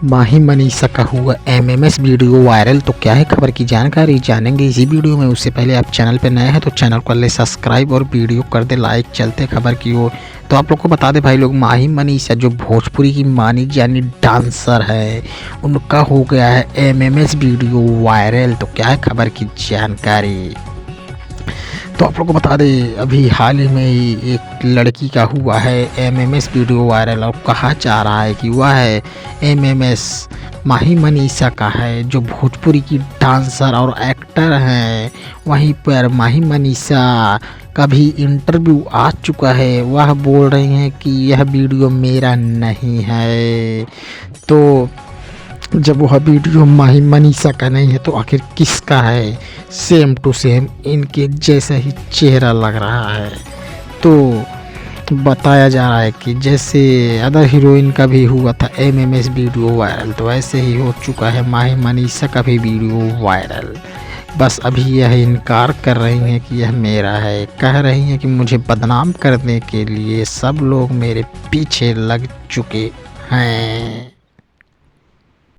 माही मनीषा का हुआ MMS video viral. तो क्या है खबर की जानकारी जानेंगे इसी वीडियो में। उससे पहले आप चैनल पर नए हैं तो चैनल को ले सब्सक्राइब और वीडियो कर दे लाइक। चलते खबर की ओर। तो आप लोग को बता दें भाई लोग, माही मनीषा जो भोजपुरी की मानी जानी डांसर है, उनका हो गया है एमएमएस वीडियो वायरल। तो क्या है खबर की जानकारी। तो आप लोग को बता दें, अभी हाल ही में ही एक लड़की का हुआ है एमएमएस वीडियो वायरल और कहा जा रहा है कि वह है एमएमएस माही मनीषा का है, जो भोजपुरी की डांसर और एक्टर हैं। वहीं पर माही मनीषा का भी इंटरव्यू आ चुका है। वह बोल रही हैं कि यह वीडियो मेरा नहीं है। तो जब वह वीडियो माही मनीषा का नहीं है तो आखिर किसका है। सेम टू सेम इनके जैसा ही चेहरा लग रहा है। तो बताया जा रहा है कि जैसे अदर हीरोइन का भी हुआ था एमएमएस वीडियो वायरल, तो ऐसे ही हो चुका है माही मनीषा का भी वीडियो वायरल। बस अभी यह इनकार कर रही हैं कि यह मेरा है। कह रही हैं कि मुझे बदनाम करने के लिए सब लोग मेरे पीछे लग चुके हैं।